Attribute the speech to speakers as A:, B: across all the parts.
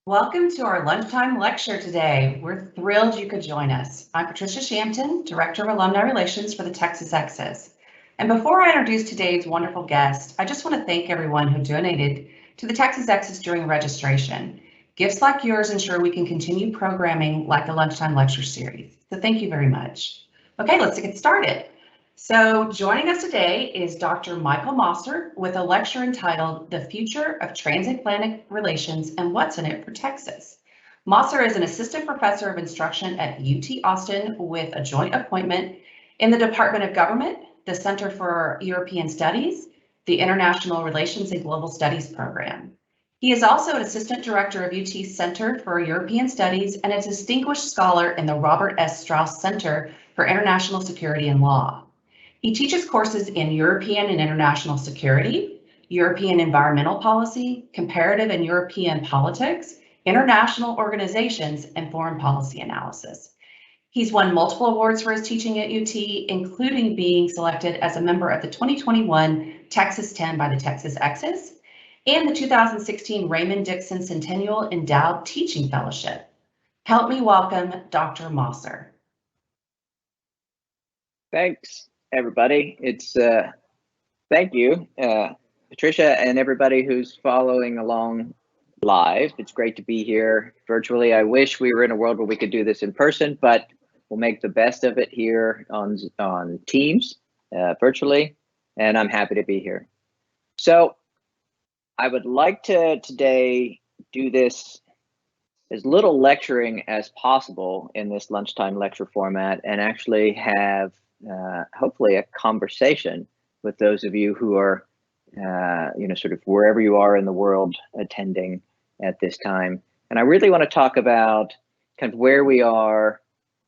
A: Welcome to our lunchtime lecture today. We're thrilled you could join us. I'm Patricia Shampton, Director of Alumni Relations for the Texas Exes. And before I introduce today's wonderful guest, I just want to thank everyone who donated to the Texas Exes during registration. Gifts like yours ensure we can continue programming like the Lunchtime Lecture Series. So thank you very much. Okay, let's get started. So joining us today is Dr. Michael Mosser with a lecture entitled The Future of Transatlantic Relations and What's in It for Texas. Mosser is an assistant professor of instruction at UT Austin with a joint appointment in the Department of Government, the Center for European Studies, the International Relations and Global Studies program. He is also an assistant director of UT's Center for European Studies and a distinguished scholar in the Robert S. Strauss Center for International Security and Law. He teaches courses in European and international security, European environmental policy, comparative and European politics, international organizations, and foreign policy analysis. He's won multiple awards for his teaching at UT, including being selected as a member of the 2021 Texas 10 by the Texas Exes and the 2016 Raymond Dixon Centennial Endowed Teaching Fellowship. Help me welcome Dr. Mosser.
B: Thanks, everybody. Thank you, Patricia, and everybody who's following along live. It's great to be here virtually. I wish we were in a world where we could do this in person, but we'll make the best of it here on Teams virtually, and I'm happy to be here. So I would like to today do this as little lecturing as possible in this lunchtime lecture format and actually have hopefully a conversation with those of you who are, sort of wherever you are in the world attending at this time. And I really want to talk about kind of where we are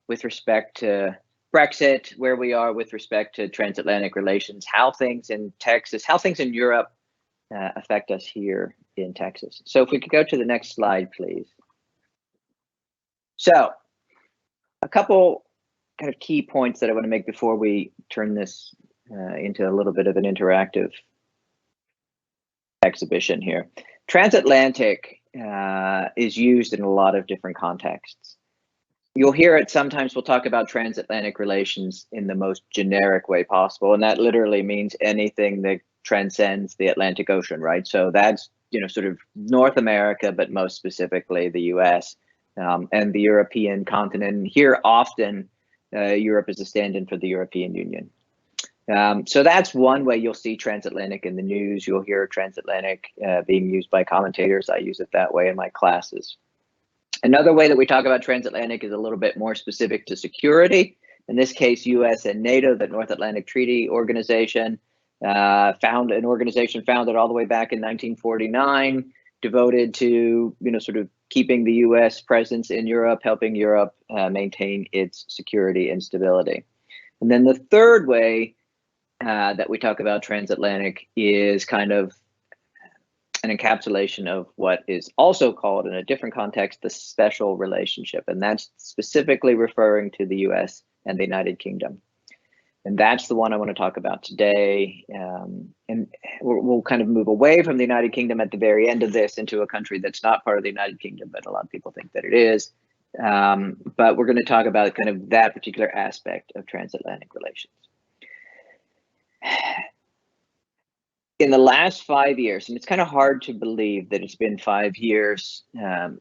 B: with respect to Brexit, where we are with respect to transatlantic relations, how things in Texas, how things in Europe affect us here in Texas. So if we could go to the next slide, please. So a couple kind of key points that I want to make before we turn this into a little bit of an interactive exhibition here. Transatlantic is used in a lot of different contexts. You'll hear it sometimes. We'll talk about transatlantic relations in the most generic way possible, and that literally means anything that transcends the Atlantic Ocean, right? So that's sort of North America, but most specifically the U.S. And the European continent. And here often Europe is a stand-in for the European Union. So that's one way you'll see transatlantic in the news. You'll hear transatlantic being used by commentators. I use it that way in my classes. Another way that we talk about transatlantic is a little bit more specific to security. In this case, US and NATO, the North Atlantic Treaty Organization, an organization founded all the way back in 1949, devoted to sort of keeping the US presence in Europe, helping Europe maintain its security and stability. And then the third way that we talk about transatlantic is kind of an encapsulation of what is also called in a different context the special relationship, and that's specifically referring to the US and the United Kingdom. And that's the one I want to talk about today. And we'll kind of move away from the United Kingdom at the very end of this into a country that's not part of the United Kingdom, but a lot of people think that it is. But we're going to talk about kind of that particular aspect of transatlantic relations. In the last 5 years, and it's kind of hard to believe that it's been 5 years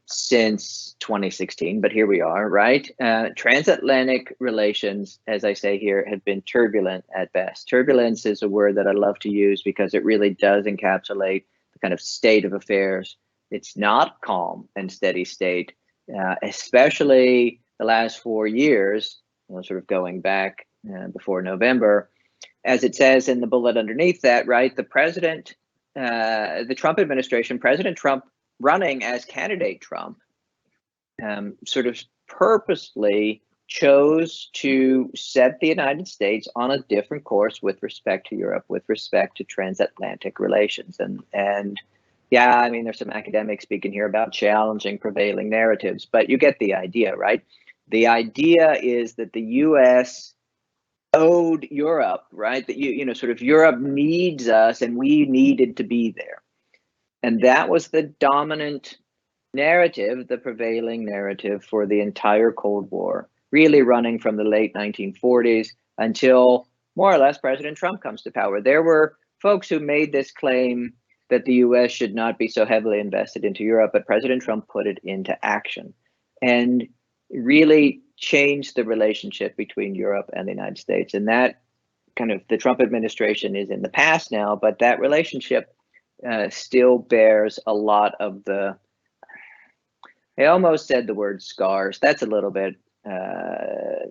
B: since 2016, but here we are, right? Transatlantic relations, as I say here, have been turbulent at best. Turbulence is a word that I love to use because it really does encapsulate the kind of state of affairs. It's not calm and steady state, especially the last 4 years, sort of going back before November. As it says in the bullet underneath that, right, the president, the Trump administration, President Trump running as candidate Trump, sort of purposely chose to set the United States on a different course with respect to Europe, with respect to transatlantic relations. And yeah, I mean, there's some academics speaking here about challenging prevailing narratives, but you get the idea, right? The idea is that the US owed Europe, right? That sort of Europe needs us and we needed to be there. And that was the dominant narrative, the prevailing narrative for the entire Cold War, really running from the late 1940s until more or less President Trump comes to power. There were folks who made this claim that the US should not be so heavily invested into Europe, but President Trump put it into action and really changed the relationship between Europe and the United States. And that kind of, the Trump administration is in the past now, but that relationship still bears a lot of the, I almost said the word scars. That's a little bit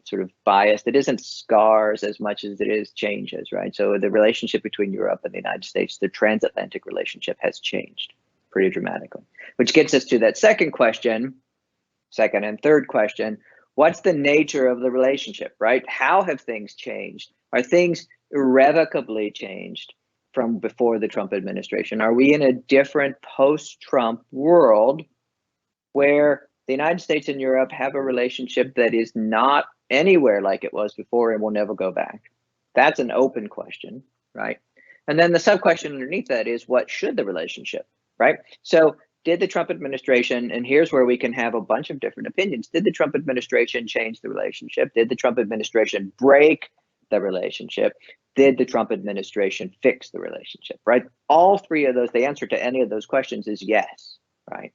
B: sort of biased. It isn't scars as much as it is changes, right? So the relationship between Europe and the United States, the transatlantic relationship, has changed pretty dramatically, which gets us to that second question, second and third question. What's the nature of the relationship, right? How have things changed? Are things irrevocably changed from before the Trump administration? Are we in a different post-Trump world where the United States and Europe have a relationship that is not anywhere like it was before and will never go back? That's an open question, right? And then the sub-question underneath that is, what should the relationship, right? So did the Trump administration, and here's where we can have a bunch of different opinions, did the Trump administration change the relationship? Did the Trump administration break the relationship? Did the Trump administration fix the relationship, right? All three of those, the answer to any of those questions is yes, right?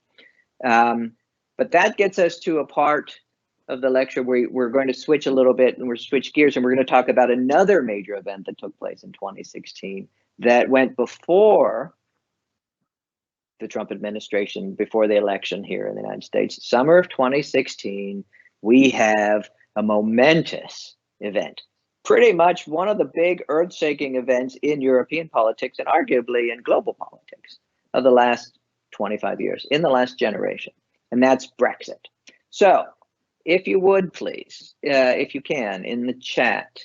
B: But that gets us to a part of the lecture where we're going to switch a little bit, and we're switch gears, and we're going to talk about another major event that took place in 2016 that went before the Trump administration, before the election here in the United States. Summer of 2016, we have a momentous event, pretty much one of the big earth-shaking events in European politics and arguably in global politics of the last 25 years, in the last generation, and that's Brexit. So if you would please, if you can, in the chat,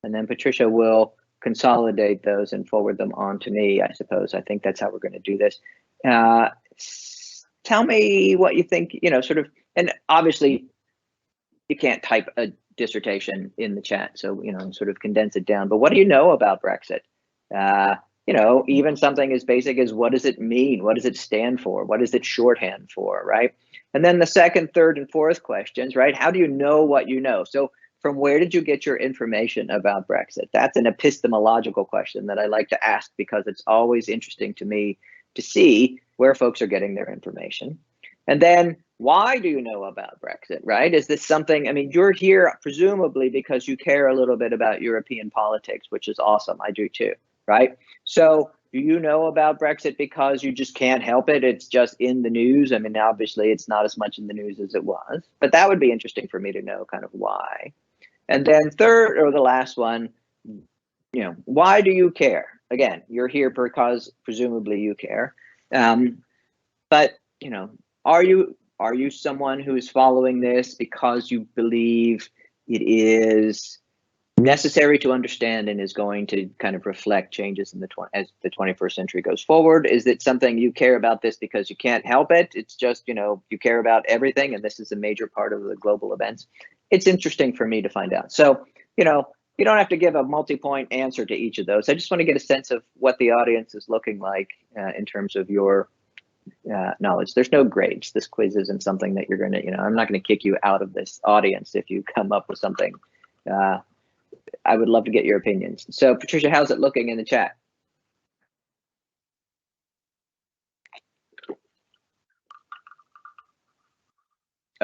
B: and then Patricia will consolidate those and forward them on to me, I suppose. I think that's how we're going to do this. Tell me what you think, sort of, and obviously you can't type a dissertation in the chat, so, sort of condense it down, but what do you know about Brexit? Even something as basic as, what does it mean? What does it stand for? What is it shorthand for, right? And then the second, third, and fourth questions, right? How do you know what you know? So from where did you get your information about Brexit? That's an epistemological question that I like to ask, because it's always interesting to me to see where folks are getting their information. And then, why do you know about Brexit, right? Is this something, I mean, you're here presumably because you care a little bit about European politics, which is awesome. I do too, right? So do you know about Brexit because you just can't help it? It's just in the news. I mean, obviously it's not as much in the news as it was, but that would be interesting for me to know kind of why. And then third, or the last one, why do you care? Again, you're here because presumably you care. But, are you someone who is following this because you believe it is necessary to understand and is going to kind of reflect changes in as the 21st century goes forward? Is it something you care about this because you can't help it? It's just, you care about everything, and this is a major part of the global events. It's interesting for me to find out. So, you don't have to give a multi-point answer to each of those. I just want to get a sense of what the audience is looking like in terms of your knowledge. There's no grades. This quiz isn't something that you're going to, I'm not going to kick you out of this audience if you come up with something. I would love to get your opinions. So Patricia, how's it looking in the chat?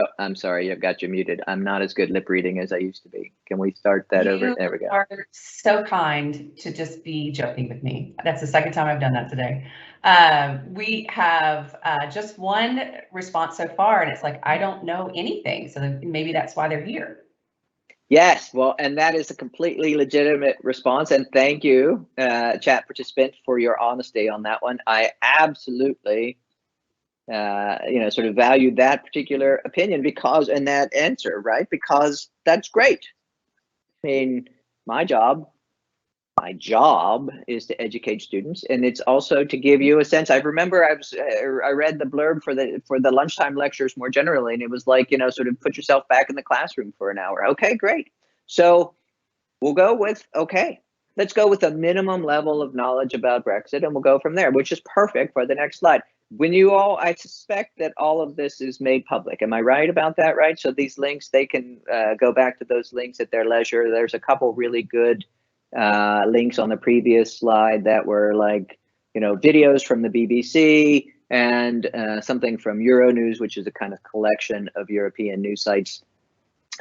B: Oh, I'm sorry, I've got you muted. I'm not as good lip reading as I used to be. Can we start that over? There we go.
A: You are so kind to just be joking with me. That's the second time I've done that today. We have just one response so far, and it's like, I don't know anything. So maybe that's why they're here.
B: Yes, well, and that is a completely legitimate response. And thank you, chat participant, for your honesty on that one. I absolutely sort of valued that particular opinion and that answer, right? Because that's great. I mean, my job is to educate students, and it's also to give you a sense. I remember I read the blurb for the lunchtime lectures more generally, and it was like, sort of put yourself back in the classroom for an hour. Okay, great. So we'll go with, okay, let's go with a minimum level of knowledge about Brexit, and we'll go from there, which is perfect for the next slide. when you all, I suspect that all of this is made public. Am I right about that, right? So these links, they can go back to those links at their leisure. There's a couple really good links on the previous slide that were like, you know, videos from the BBC and something from Euronews, which is a kind of collection of European news sites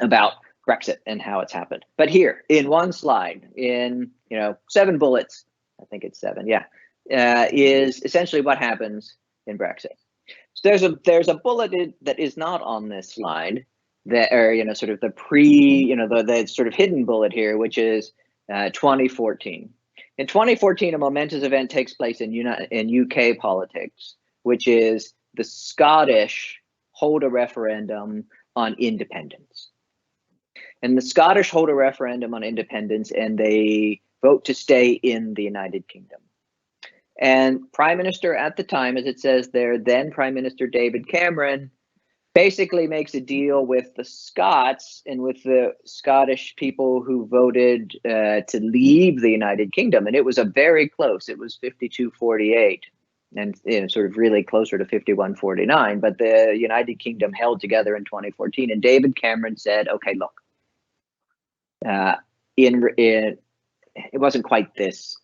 B: about Brexit and how it's happened. But here, in one slide, in 7 bullets, I think it's 7, yeah, is essentially what happens in Brexit. So there's a bullet that is not on this slide, that, or sort of the the sort of hidden bullet here, which is 2014. In 2014, a momentous event takes place in UK politics, which is the Scottish hold a referendum on independence. And the Scottish hold a referendum on independence, and they vote to stay in the United Kingdom. And Prime Minister at the time, as it says there, then Prime Minister David Cameron, basically makes a deal with the Scots and with the Scottish people who voted to leave the United Kingdom. And it was a very close, it was 52-48, and sort of really closer to 51-49. But the United Kingdom held together in 2014. And David Cameron said, okay, look, it wasn't quite this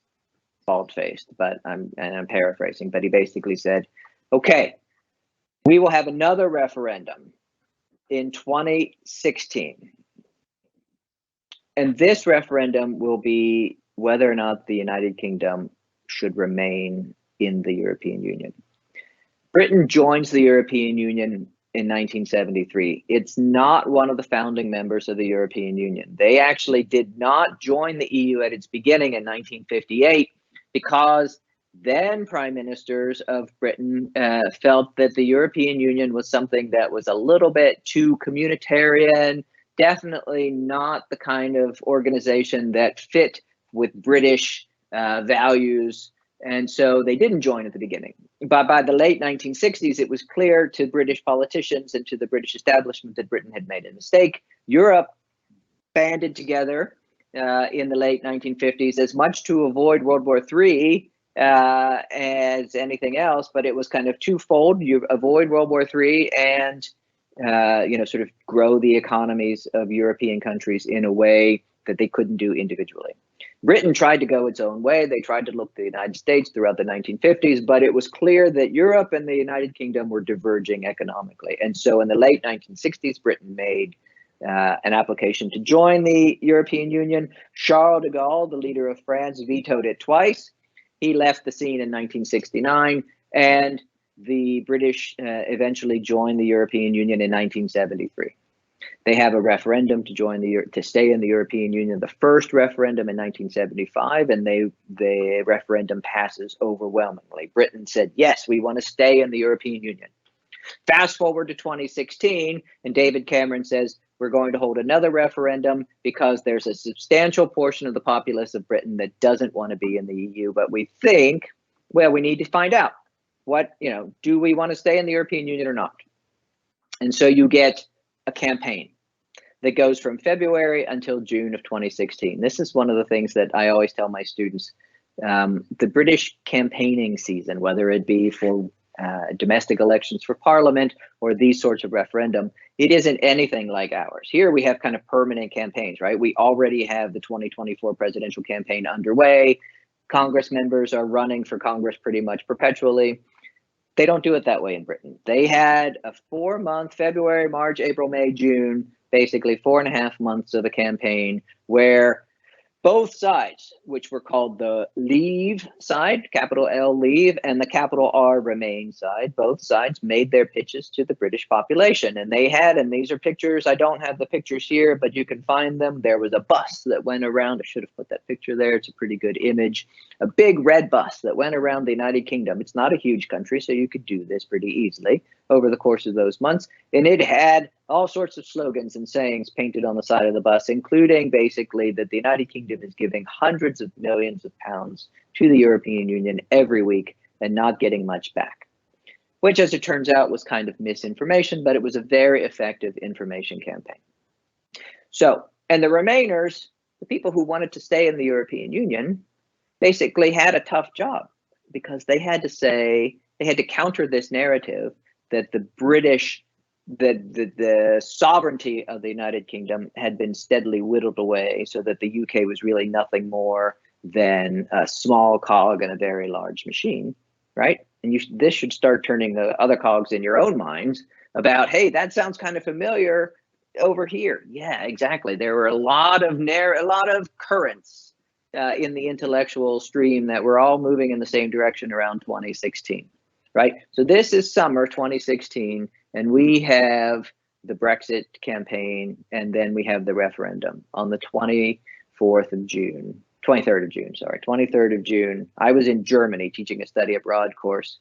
B: bald-faced, but I'm paraphrasing, but he basically said, okay, we will have another referendum in 2016. And this referendum will be whether or not the United Kingdom should remain in the European Union. Britain joins the European Union in 1973. It's not one of the founding members of the European Union. They actually did not join the EU at its beginning in 1958 because then prime ministers of Britain felt that the European Union was something that was a little bit too communitarian, definitely not the kind of organization that fit with British values. And so they didn't join at the beginning. But by the late 1960s, it was clear to British politicians and to the British establishment that Britain had made a mistake. Europe banded together in the late 1950s as much to avoid World War III as anything else, but it was kind of twofold. You avoid World War III and sort of grow the economies of European countries in a way that they couldn't do individually. Britain tried to go its own way. They tried to look to the United States throughout the 1950s, but it was clear that Europe and the United Kingdom were diverging economically. And so in the late 1960s, Britain made an application to join the European Union. Charles de Gaulle, the leader of France, vetoed it twice. He left the scene in 1969, and the British eventually joined the European Union in 1973. They have a referendum to stay in the European Union, the first referendum in 1975, and the referendum passes overwhelmingly. Britain said, yes, we want to stay in the European Union. Fast forward to 2016, and David Cameron says, we're going to hold another referendum because there's a substantial portion of the populace of Britain that doesn't want to be in the EU, but we think, well, we need to find out do we want to stay in the European Union or not? And so you get a campaign that goes from February until June of 2016. This is one of the things that I always tell my students. The British campaigning season, whether it be for domestic elections for parliament or these sorts of referendum, it isn't anything like ours. Here we have kind of permanent campaigns, right? We already have the 2024 presidential campaign underway. Congress members are running for Congress pretty much perpetually. They don't do it that way in Britain. They had a 4-month, February, March, April, May, June, basically 4.5 months of a campaign where both sides, which were called the Leave side, capital L Leave, and the capital R Remain side, both sides made their pitches to the British population. And they had, and these are pictures, I don't have the pictures here, but you can find them. There was a bus that went around. I should have put that picture there. It's a pretty good image. A big red bus that went around the United Kingdom. It's not a huge country, so you could do this pretty easily over the course of those months. And it had all sorts of slogans and sayings painted on the side of the bus, including basically that the United Kingdom is giving hundreds of millions of pounds to the European Union every week and not getting much back, which, as it turns out, was kind of misinformation, but it was a very effective information campaign. So, and the Remainers, the people who wanted to stay in the European Union, basically had a tough job because they had to say, They had to counter this narrative that the British, that the sovereignty of the United Kingdom had been steadily whittled away, so that the UK was really nothing more than a small cog in a very large machine, right? And this should start turning the other cogs in your own minds about, hey, that sounds kind of familiar over here. Yeah, exactly. There were a lot of currents in the intellectual stream that were all moving in the same direction around 2016, right? So this is summer 2016, and we have the Brexit campaign, and then we have the referendum on the 23rd of June. I was in Germany teaching a study abroad course,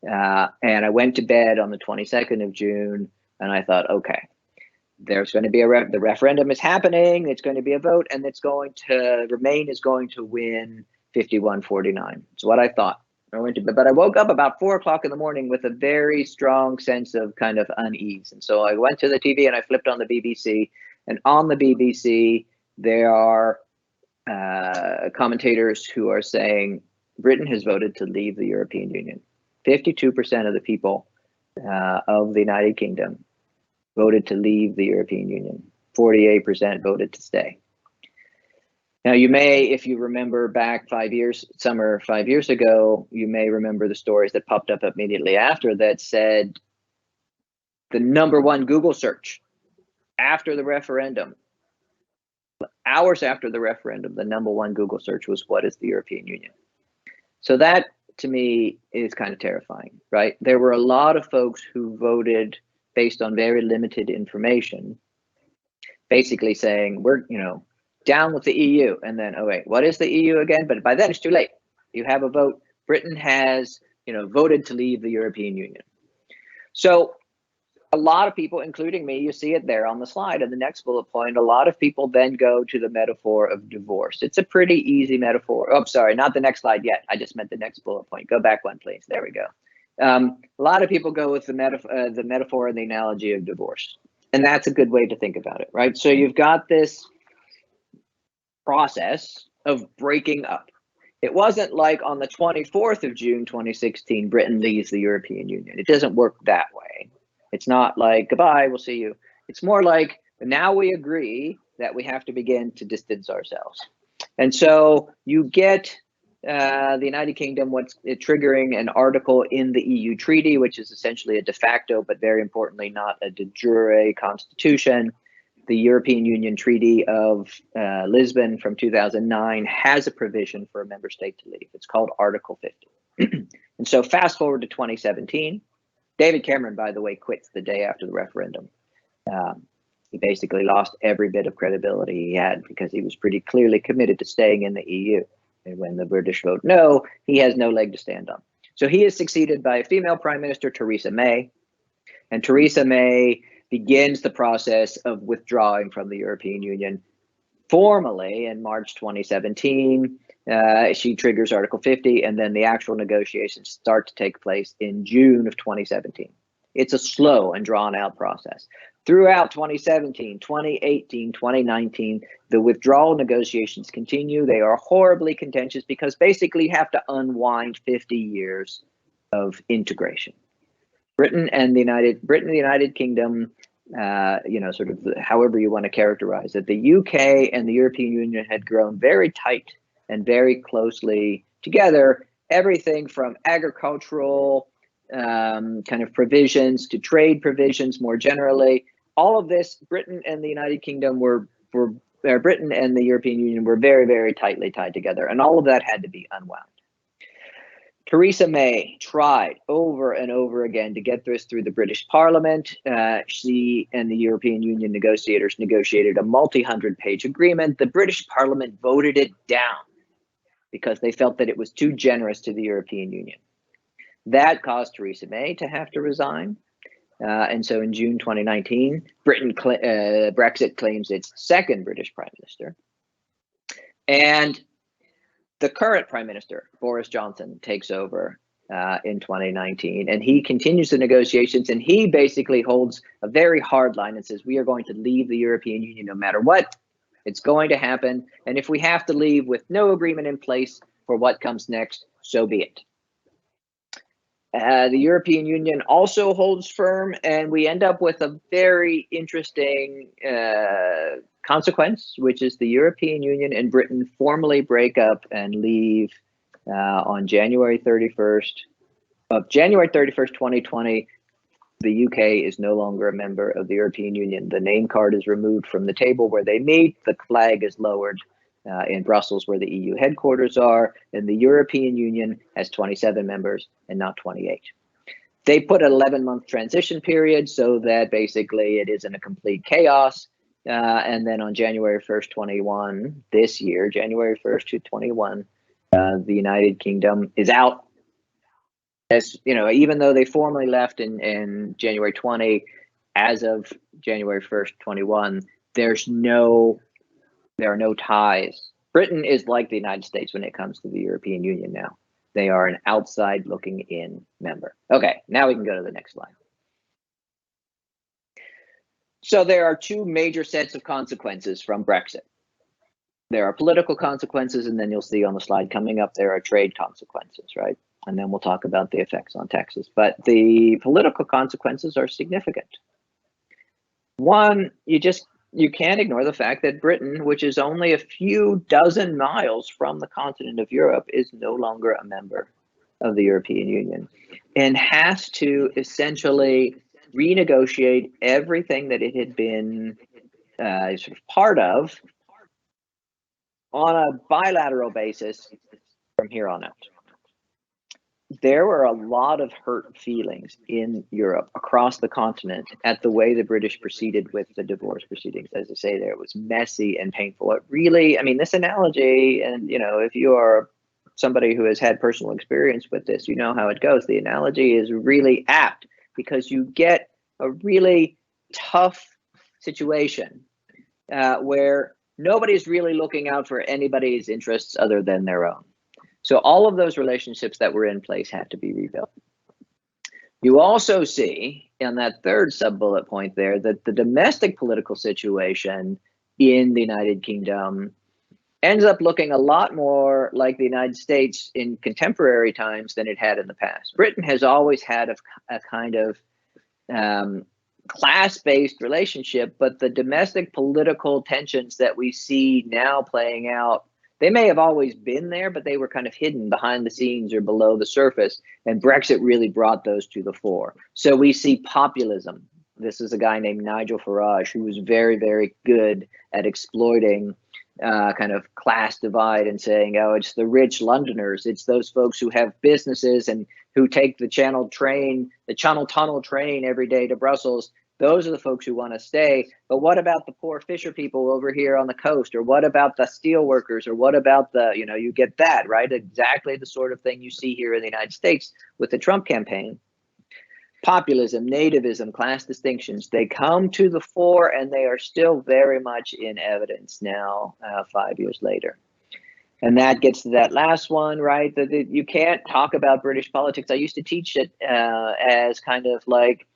B: and I went to bed on the 22nd of June, and I thought, okay, there's going to be the referendum is happening, it's going to be a vote, and it's going to, Remain is going to win 51-49. It's what I thought. But I woke up about 4 o'clock in the morning with a very strong sense of kind of unease. And so I went to the TV and I flipped on the BBC, and on the BBC, there are commentators who are saying Britain has voted to leave the European Union. 52% of the people of the United Kingdom voted to leave the European Union. 48% voted to stay. Now, you may, if you remember back 5 years ago, you may remember the stories that popped up immediately after that said the #1 Google search after the referendum, hours after the referendum, the #1 Google search was, what is the European Union? So that, to me, is kind of terrifying, right? There were a lot of folks who voted based on very limited information, basically saying, we're, down with the EU, and then, oh wait, what is the EU again? But by then it's too late. You have a vote. Britain has, voted to leave the European Union. So a lot of people, including me, you see it there on the slide in the next bullet point, a lot of people then go to the metaphor of divorce. It's a pretty easy metaphor. Oh, sorry, not the next slide yet. I just meant the next bullet point. Go back one, please. There we go. A lot of people go with the metaphor and the analogy of divorce. And that's a good way to think about it, right? So you've got this process of breaking up. It wasn't like on the 24th of June 2016, Britain leaves the European Union. It doesn't work that way. It's not like, goodbye, we'll see you. It's more like, now we agree that we have to begin to distance ourselves. And so you get the United Kingdom, triggering an article in the EU treaty, which is essentially a de facto, but very importantly, not a de jure constitution. The European Union Treaty of Lisbon from 2009 has a provision for a member state to leave. It's called Article 50. And so fast forward to 2017. David Cameron, by the way, quits the day after the referendum. He basically lost every bit of credibility he had because he was pretty clearly committed to staying in the EU. And when the British vote no, he has no leg to stand on. So he is succeeded by a female Prime Minister, Theresa May. And Theresa May begins the process of withdrawing from the European Union formally in March 2017. She triggers Article 50, and then the actual negotiations start to take place in June of 2017. It's a slow and drawn out process. Throughout 2017, 2018, 2019, the withdrawal negotiations continue. They are horribly contentious because basically you have to unwind 50 years of integration. Britain and the United Kingdom, sort of however you want to characterize it, the UK and the European Union had grown very tight and very closely together, everything from agricultural kind of provisions to trade provisions more generally. All of this, Britain and the United Kingdom Britain and the European Union were very, very tightly tied together, and all of that had to be unwound. Theresa May tried over and over again to get this through the British Parliament. She and the European Union negotiators negotiated a multi-hundred-page agreement. The British Parliament voted it down because they felt that it was too generous to the European Union. That caused Theresa May to have to resign. And so in June 2019, Brexit claims its second British Prime Minister. And the current Prime Minister, Boris Johnson, takes over in 2019, and he continues the negotiations, and he basically holds a very hard line and says, we are going to leave the European Union no matter what. It's going to happen. And if we have to leave with no agreement in place for what comes next, so be it. The European Union also holds firm, and we end up with a very interesting consequence, which is the European Union and Britain formally break up and leave on January 31st. January 31st, 2020, the UK is no longer a member of the European Union. The name card is removed from the table where they meet. The flag is lowered in Brussels, where the EU headquarters are, and the European Union has 27 members and not 28. They put an 11-month transition period so that basically it isn't a complete chaos. And then on January 1st, 21, this year, January 1st to 21, the United Kingdom is out. As you know, even though they formally left in January 20, as of January 1st, 21, there are no ties. Britain is like the United States when it comes to the European Union now. They are an outside looking in member. Okay, now we can go to the next slide. So there are two major sets of consequences from Brexit. There are political consequences, and then you'll see on the slide coming up, there are trade consequences, right? And then we'll talk about the effects on Texas. But the political consequences are significant. One, you can't ignore the fact that Britain, which is only a few dozen miles from the continent of Europe, is no longer a member of the European Union and has to essentially renegotiate everything that it had been sort of part of on a bilateral basis from here on out. There were a lot of hurt feelings in Europe across the continent at the way the British proceeded with the divorce proceedings. As I say, there it was messy and painful. It really, I mean, this analogy, and you know, if you are somebody who has had personal experience with this, you know how it goes. The analogy is really apt because you get a really tough situation where nobody's really looking out for anybody's interests other than their own. So all of those relationships that were in place had to be rebuilt. You also see in that third sub-bullet point there that the domestic political situation in the United Kingdom ends up looking a lot more like the United States in contemporary times than it had in the past. Britain has always had a kind of class-based relationship, but the domestic political tensions that we see now playing out, they may have always been there, but they were kind of hidden behind the scenes or below the surface, and Brexit really brought those to the fore. So we see populism. This is a guy named Nigel Farage who was very, very good at exploiting kind of class divide and saying, oh, it's the rich Londoners, it's those folks who have businesses and who take the Channel Tunnel train every day to Brussels. Those are the folks who want to stay. But what about the poor fisher people over here on the coast? Or what about the steel workers? Or what about the, you know, you get that, right? Exactly the sort of thing you see here in the United States with the Trump campaign. Populism, nativism, class distinctions, they come to the fore and they are still very much in evidence now, 5 years later. And that gets to that last one, right? That you can't talk about British politics. I used to teach it as kind of like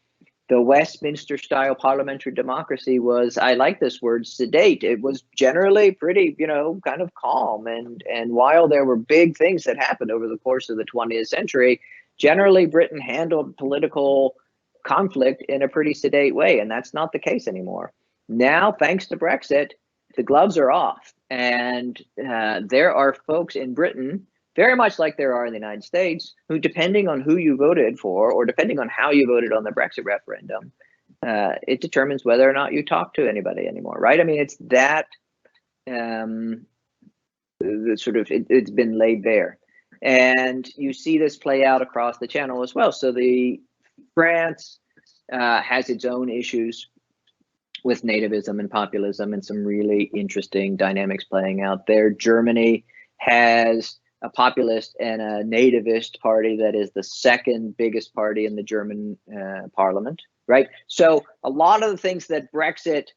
B: the Westminster style parliamentary democracy was, I like this word, sedate. It was generally pretty, you know, kind of calm. And while there were big things that happened over the course of the 20th century, generally Britain handled political conflict in a pretty sedate way. And that's not the case anymore. Now, thanks to Brexit, the gloves are off. And there are folks in Britain, very much like there are in the United States, who, depending on who you voted for, or depending on how you voted on the Brexit referendum, it determines whether or not you talk to anybody anymore, right? I mean, it's that it's been laid bare. And you see this play out across the channel as well. So France has its own issues with nativism and populism and some really interesting dynamics playing out there. Germany has a populist and a nativist party that is the second biggest party in the German parliament, right? So a lot of the things that Brexit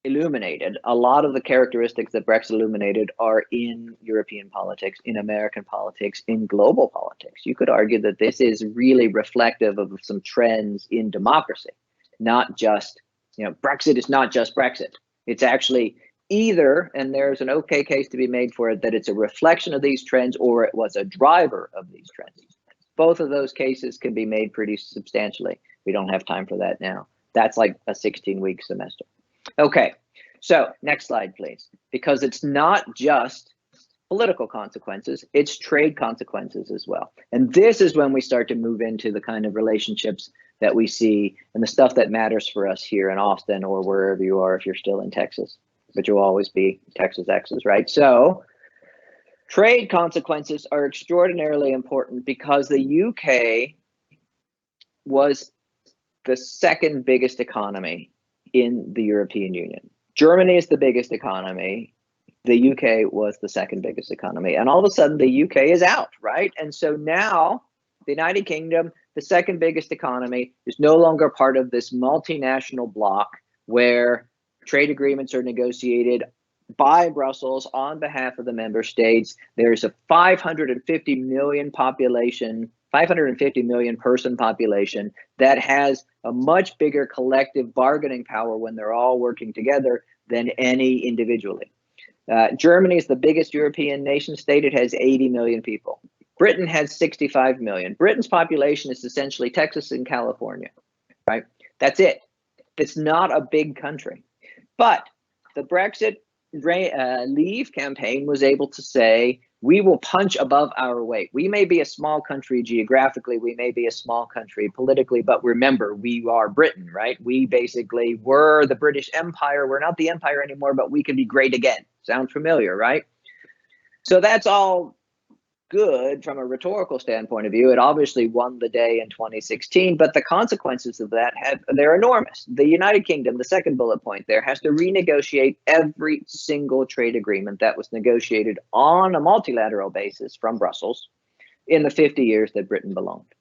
B: illuminated, a lot of the characteristics that Brexit illuminated are in European politics, in American politics, in global politics. You could argue that this is really reflective of some trends in democracy, not just, you know, Brexit is not just Brexit. It's actually either, and there's an okay case to be made for it, that it's a reflection of these trends or it was a driver of these trends. Both of those cases can be made pretty substantially. We don't have time for that now. That's like a 16-week semester. Okay, so next slide, please. Because it's not just political consequences, it's trade consequences as well. And this is when we start to move into the kind of relationships that we see and the stuff that matters for us here in Austin or wherever you are if you're still in Texas. But you'll always be Texas X's, right? So trade consequences are extraordinarily important because the UK was the second biggest economy in the European Union. Germany is the biggest economy. The UK was the second biggest economy. And all of a sudden, the UK is out, right? And so now the United Kingdom, the second biggest economy, is no longer part of this multinational bloc where trade agreements are negotiated by Brussels on behalf of the member states. There's a 550 million population, 550 million person population that has a much bigger collective bargaining power when they're all working together than any individually. Germany is the biggest European nation state. It has 80 million people. Britain has 65 million. Britain's population is essentially Texas and California, right? That's it. It's not a big country. But the Brexit Leave campaign was able to say, we will punch above our weight. We may be a small country geographically, we may be a small country politically, but remember, we are Britain, right? We basically were the British Empire. We're not the empire anymore, but we can be great again. Sounds familiar, right? So that's all good from a rhetorical standpoint of view. It obviously won the day in 2016, but the consequences of that they're enormous. The United Kingdom, the second bullet point there, has to renegotiate every single trade agreement that was negotiated on a multilateral basis from Brussels in the 50 years that Britain belonged.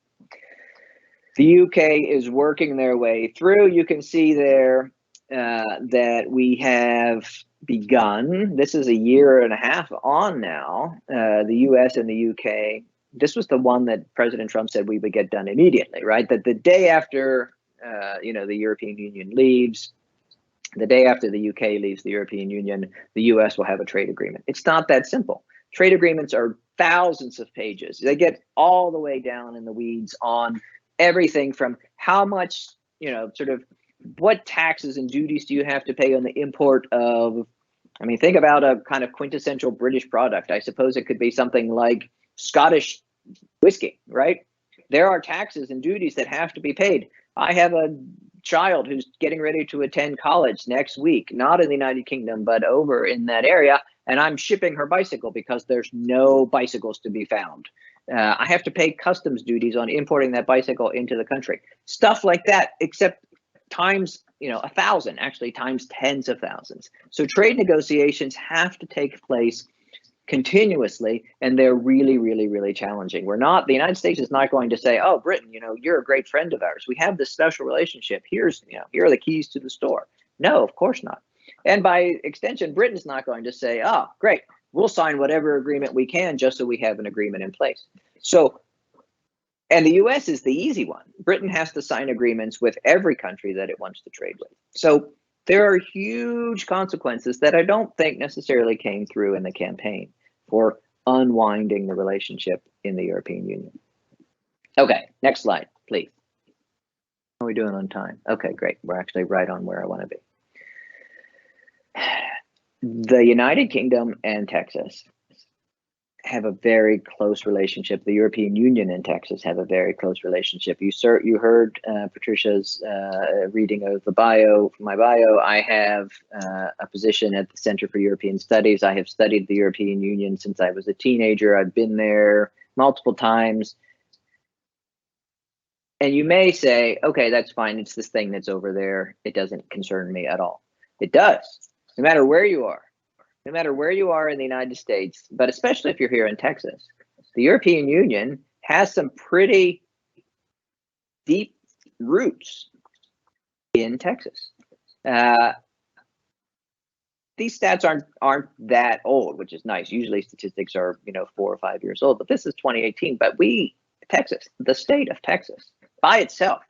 B: The UK is working their way through. You can see there that we have begun. This is a year and a half on now. The US and the UK. This was the one that President Trump said we would get done immediately, right? That the day after, the European Union leaves, the day after the UK leaves the European Union, the US will have a trade agreement. It's not that simple. Trade agreements are thousands of pages. They get all the way down in the weeds on everything from how much, sort of what taxes and duties do you have to pay on the import of, think about a kind of quintessential British product. I suppose it could be something like Scottish whiskey, right? There are taxes and duties that have to be paid. I have a child who's getting ready to attend college next week, not in the United Kingdom, but over in that area, and I'm shipping her bicycle because there's no bicycles to be found. I have to pay customs duties on importing that bicycle into the country. Stuff like that, except times 1,000, actually times tens of thousands. So trade negotiations have to take place continuously, and they're really, really, really challenging. The United States is not going to say, oh, Britain, you're a great friend of ours. We have this special relationship. Here are the keys to the store. No, of course not. And by extension, Britain's not going to say, oh, great, we'll sign whatever agreement we can just so we have an agreement in place. And the US is the easy one. Britain has to sign agreements with every country that it wants to trade with. So there are huge consequences that I don't think necessarily came through in the campaign for unwinding the relationship in the European Union. Okay, next slide, please. How are we doing on time? Okay, great. We're actually right on where I want to be. The United Kingdom and Texas have a very close relationship. The European Union and Texas have a very close relationship. You heard Patricia's reading of the bio. For my bio, I have a position at the Center for European Studies. I have studied the European Union since I was a teenager. I've been there multiple times. And you may say, okay, that's fine. It's this thing that's over there. It doesn't concern me at all. It does, no matter where you are. No matter where you are in the United States, but especially if you're here in Texas, the European Union has some pretty deep roots in Texas. These stats aren't that old, which is nice. Usually statistics are 4 or 5 years old, but this is 2018. But Texas, the state of Texas, by itself,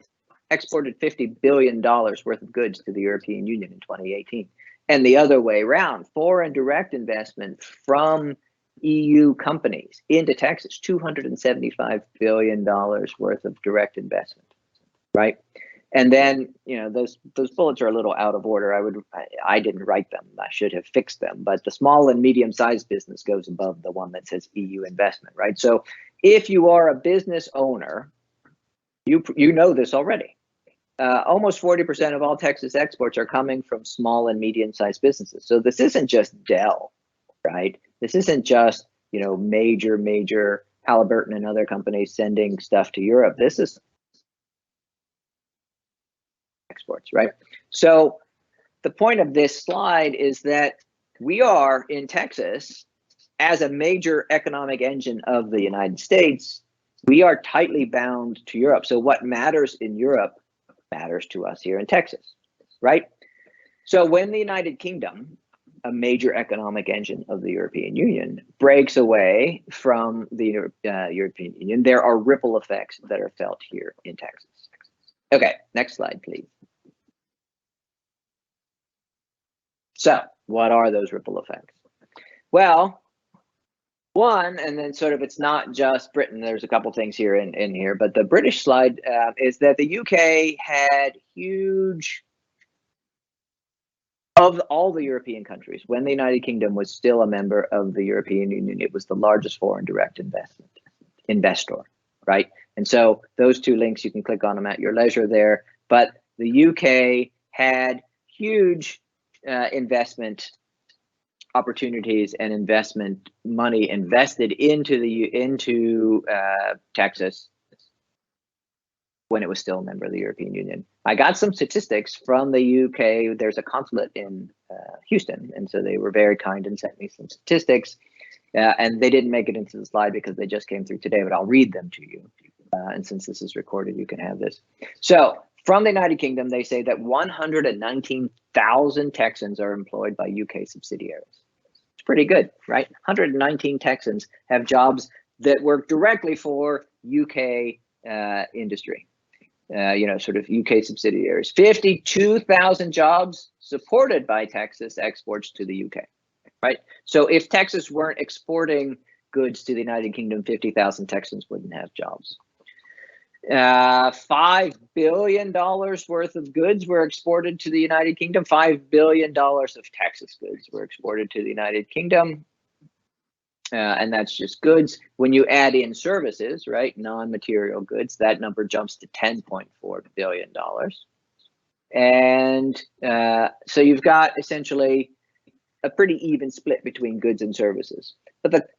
B: exported $50 billion worth of goods to the European Union in 2018. And the other way around, foreign direct investment from EU companies into Texas, $275 billion worth of direct investment, right? And then, you know, those bullets are a little out of order. I didn't write them. I should have fixed them. But the small and medium-sized business goes above the one that says EU investment, right? So if you are a business owner, you know this already. Almost 40% of all Texas exports are coming from small and medium-sized businesses. So this isn't just Dell, right? This isn't just, you know, major Halliburton and other companies sending stuff to Europe. This is exports, right? So the point of this slide is that we are in Texas as a major economic engine of the United States. We are tightly bound to Europe. So what matters in Europe matters to us here in Texas, right? So when the United Kingdom, a major economic engine of the European Union, breaks away from the European Union, there are ripple effects that are felt here in Texas. Okay, next slide, please. So what are those ripple effects? Well, one, and then sort of it's not just Britain, there's a couple things here in here, but the British slide is that the UK had huge, of all the European countries, when the United Kingdom was still a member of the European Union, it was the largest foreign direct investor, right? And so those two links, you can click on them at your leisure there, but the UK had huge investment opportunities and investment money invested into Texas when it was still a member of the European Union. I got some statistics from the UK. There's a consulate in Houston, and so they were very kind and sent me some statistics. And they didn't make it into the slide because they just came through today, but I'll read them to you. And since this is recorded, you can have this. So from the United Kingdom, they say that 119,000 Texans are employed by UK subsidiaries. It's pretty good, right? 119 Texans have jobs that work directly for UK industry, you know, sort of UK subsidiaries. 52,000 jobs supported by Texas exports to the UK, right? So if Texas weren't exporting goods to the United Kingdom, 50,000 Texans wouldn't have jobs. $5 billion worth of goods were exported to the United Kingdom. $5 billion of Texas goods were exported to the United Kingdom. And that's just goods. When you add in services, right, non-material goods, that number jumps to $10.4 billion. And so you've got essentially a pretty even split between goods and services. But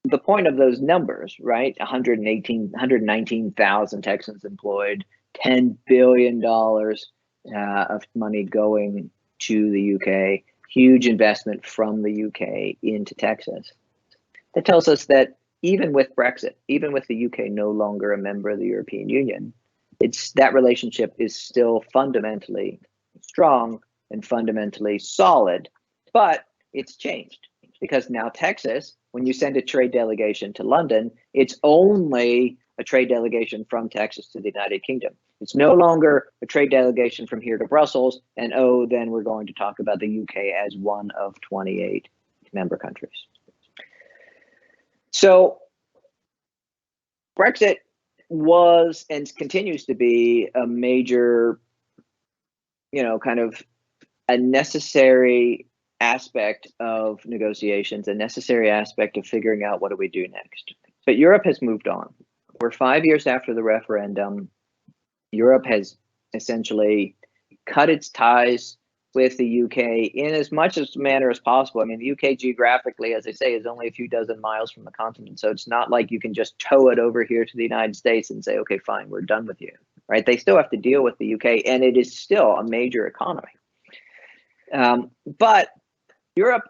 B: the point of those numbers, right, 119,000 Texans employed, $10 billion of money going to the UK, huge investment from the UK into Texas. That tells us that even with Brexit, even with the UK no longer a member of the European Union, that relationship is still fundamentally strong and fundamentally solid, but it's changed because now Texas, when you send a trade delegation to London, it's only a trade delegation from Texas to the United Kingdom. It's no longer a trade delegation from here to Brussels, and oh, then we're going to talk about the UK as one of 28 member countries. So Brexit was and continues to be a major, you know, kind of a necessary aspect of negotiations, a necessary aspect of figuring out what do we do next. But Europe has moved on. We're 5 years after the referendum. Europe has essentially cut its ties with the UK in as much as manner as possible. I mean, the UK geographically, as I say, is only a few dozen miles from the continent. So it's not like you can just tow it over here to the United States and say, okay, fine, we're done with you, right? They still have to deal with the UK, and it is still a major economy. But Europe,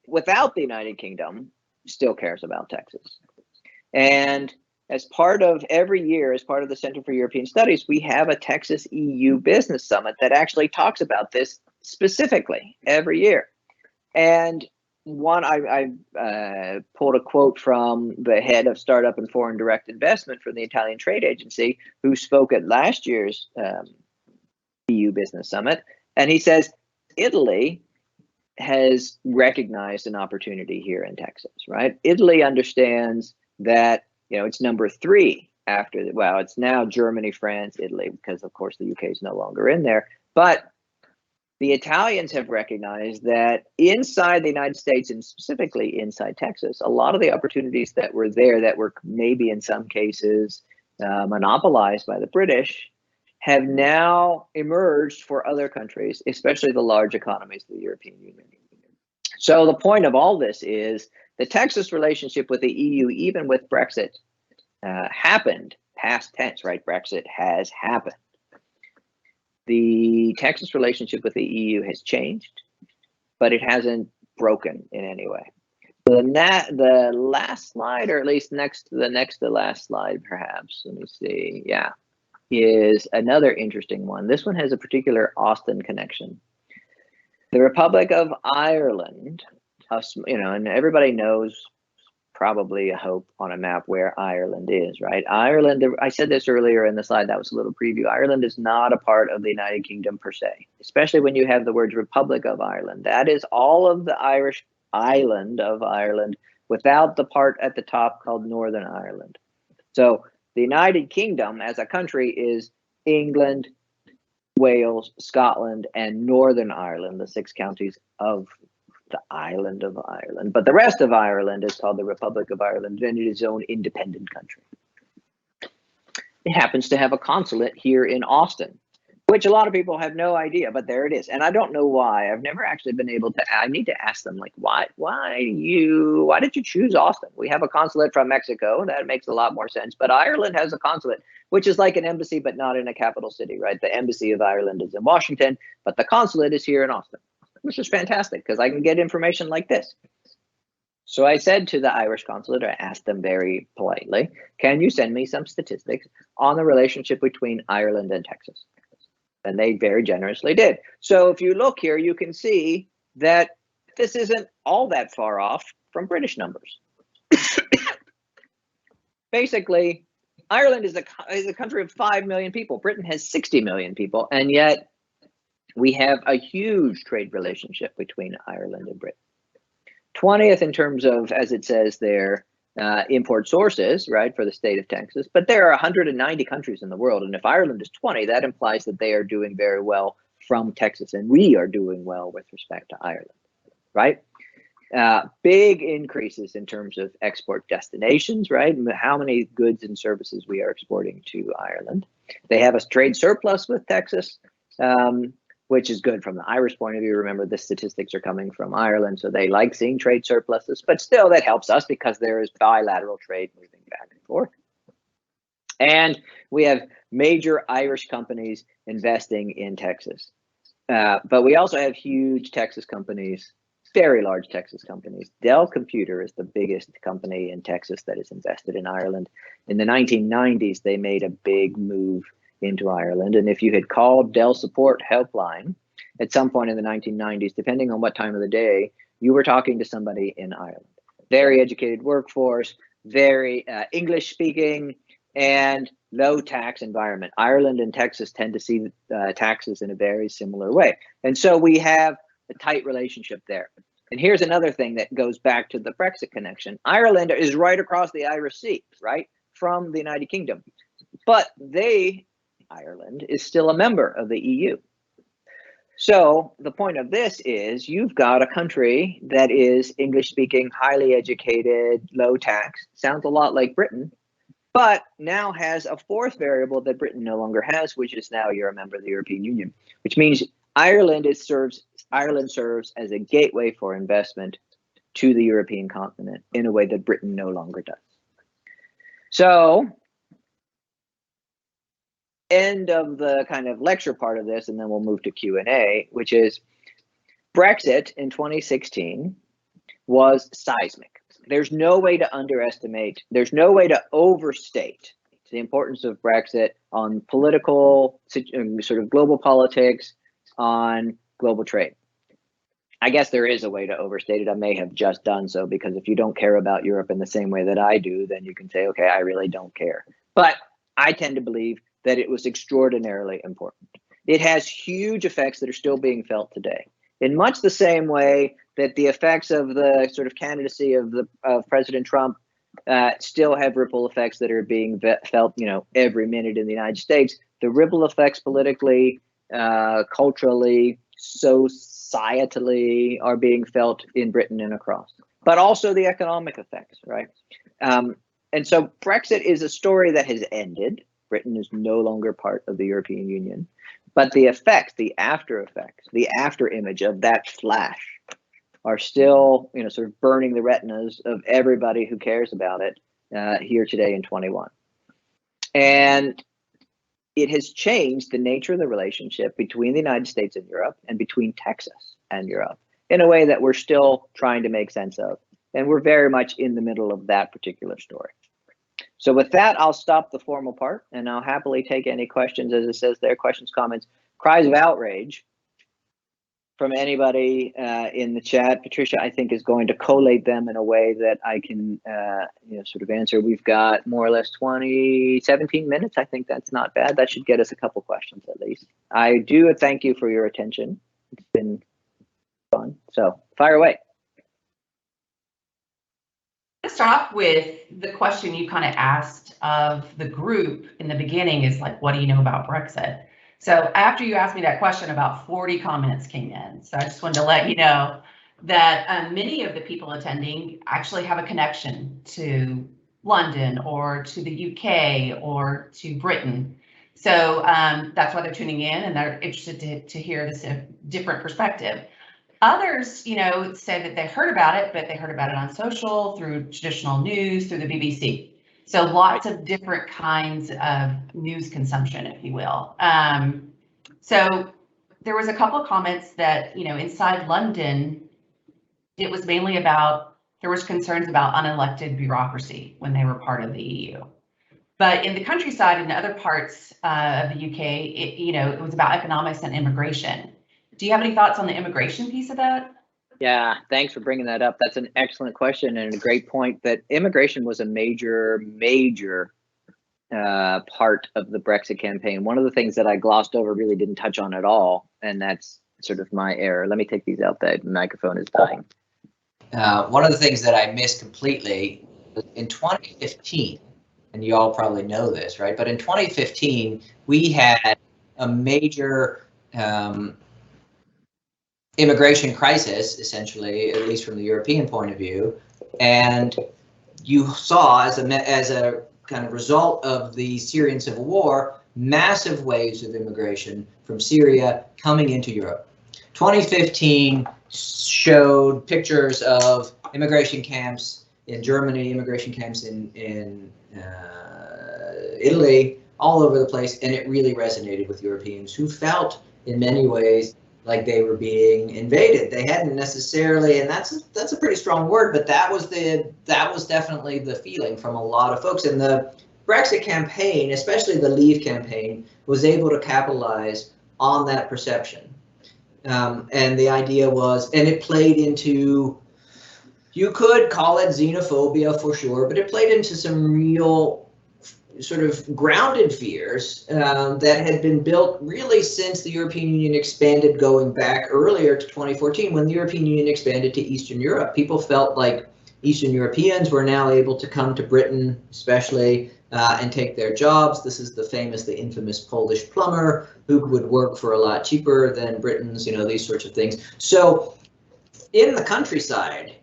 B: without the United Kingdom, still cares about Texas. And as part of every year, as part of the Center for European Studies, we have a Texas EU Business Summit that actually talks about this specifically every year. And one, I pulled a quote from the head of Startup and Foreign Direct Investment for the Italian Trade Agency, who spoke at last year's EU Business Summit. And he says, Italy has recognized an opportunity here in Texas, right? Italy understands that, it's number 3 after, well, it's now Germany, France, Italy, because of course the UK is no longer in there. But the Italians have recognized that inside the United States, and specifically inside Texas, a lot of the opportunities that were there that were maybe in some cases monopolized by the British have now emerged for other countries, especially the large economies of the European Union. So the point of all this is the Texas relationship with the EU, even with Brexit, happened, past tense, right? Brexit has happened. The Texas relationship with the EU has changed, but it hasn't broken in any way. So the last slide, or at least next to last slide, perhaps, let me see, yeah, is another interesting one. This one has a particular Austin connection. The Republic of Ireland, and everybody knows probably, I hope, on a map where Ireland is, right? Ireland, I said this earlier in the slide, that was a little preview. Ireland is not a part of the United Kingdom per se, especially when you have the words Republic of Ireland. That is all of the Irish island of Ireland without the part at the top called Northern Ireland. So the United Kingdom as a country is England, Wales, Scotland, and Northern Ireland, the 6 counties of the island of Ireland. But the rest of Ireland is called the Republic of Ireland, and it is its own independent country. It happens to have a consulate here in Austin, which a lot of people have no idea, but there it is. And I don't know why. I've never actually been able to, I need to ask them, like, why did you choose Austin? We have a consulate from Mexico. That makes a lot more sense. But Ireland has a consulate, which is like an embassy, but not in a capital city, right? The embassy of Ireland is in Washington, but the consulate is here in Austin, which is fantastic because I can get information like this. So I said to the Irish consulate, I asked them very politely, can you send me some statistics on the relationship between Ireland and Texas? And they very generously did. So if you look here, you can see that this isn't all that far off from British numbers. Basically, Ireland is a country of 5 million people. Britain has 60 million people, and yet we have a huge trade relationship between Ireland and Britain. 20th in terms of, as it says there, import sources, right, for the state of Texas. But there are 190 countries in the world, and if Ireland is 20, that implies that they are doing very well from Texas, and we are doing well with respect to Ireland, right? Big increases in terms of export destinations, right? How many goods and services we are exporting to Ireland. They have a trade surplus with Texas, which is good from the Irish point of view. Remember, the statistics are coming from Ireland, so they like seeing trade surpluses, but still that helps us because there is bilateral trade moving back and forth. And we have major Irish companies investing in Texas. But we also have huge Texas companies, very large Texas companies. Dell Computer is the biggest company in Texas that is invested in Ireland. In the 1990s, they made a big move into Ireland. And if you had called Dell support helpline at some point in the 1990s, depending on what time of the day, you were talking to somebody in Ireland. Very educated workforce, very English speaking, and low tax environment. Ireland and Texas tend to see taxes in a very similar way. And so we have a tight relationship there. And here's another thing that goes back to the Brexit connection. Ireland is right across the Irish Sea, right, from the United Kingdom. But Ireland is still a member of the EU. So the point of this is you've got a country that is English speaking, highly educated, low tax, sounds a lot like Britain, but now has a fourth variable that Britain no longer has, which is now you're a member of the European Union, which means Ireland serves as a gateway for investment to the European continent in a way that Britain no longer does. So end of the kind of lecture part of this, and then we'll move to Q&A, which is Brexit in 2016 was seismic. There's no way to underestimate, there's no way to overstate the importance of Brexit on political, sort of global politics, on global trade. I guess there is a way to overstate it. I may have just done so, because if you don't care about Europe in the same way that I do, then you can say, okay, I really don't care. But I tend to believe that it was extraordinarily important. It has huge effects that are still being felt today. in much the same way that the effects of the sort of candidacy of President Trump still have ripple effects that are being felt, every minute in the United States. The ripple effects politically, culturally, societally are being felt in Britain and across, but also the economic effects, right? And so Brexit is a story that has ended. Britain is no longer part of the European Union, but the effects, the after effects, the after image of that flash are still, sort of burning the retinas of everybody who cares about it here today in 21. And it has changed the nature of the relationship between the United States and Europe and between Texas and Europe in a way that we're still trying to make sense of. And we're very much in the middle of that particular story. So with that, I'll stop the formal part and I'll happily take any questions, as it says there, questions, comments, cries of outrage from anybody in the chat. Patricia, I think, is going to collate them in a way that I can sort of answer. We've got more or less 17 minutes. I think that's not bad. That should get us a couple questions at least. I do thank you for your attention. It's been fun. So fire away.
A: Let's start off with the question you kind of asked of the group in the beginning is like, what do you know about Brexit? So after you asked me that question, about 40 comments came in. So I just wanted to let you know that many of the people attending actually have a connection to London or to the UK or to Britain. So that's why they're tuning in and they're interested to hear this different perspective. Others, say that they heard about it, but they heard about it on social, through traditional news, through the BBC. So lots of different kinds of news consumption, if you will. So there was a couple of comments that, inside London, it was mainly about, there was concerns about unelected bureaucracy when they were part of the EU. But in the countryside and other parts of the UK, it was about economics and immigration. Do you have any thoughts on the immigration piece of that?
B: Yeah, thanks for bringing that up. That's an excellent question and a great point, that immigration was a major part of the Brexit campaign. One of the things that I glossed over, really didn't touch on at all, and that's sort of my error. Let me take these out. The microphone is dying.
C: One of the things that I missed completely in 2015, and you all probably know this, right? But in 2015, we had a major immigration crisis, essentially, at least from the European point of view, and you saw as a kind of result of the Syrian civil war, massive waves of immigration from Syria coming into Europe. 2015 showed pictures of immigration camps in Germany, immigration camps in Italy, all over the place, and it really resonated with Europeans who felt, in many ways, like they were being invaded. They hadn't necessarily, and that's a pretty strong word, but that was definitely the feeling from a lot of folks. And the Brexit campaign, especially the Leave campaign, was able to capitalize on that perception. And the idea was, and it played into, you could call it xenophobia for sure, but it played into some real sort of grounded fears that had been built really since the European Union expanded, going back earlier to 2014 when the European Union expanded to Eastern Europe. People felt like Eastern Europeans were now able to come to Britain, especially, and take their jobs. This is the infamous Polish plumber who would work for a lot cheaper than Britons, these sorts of things. So in the countryside,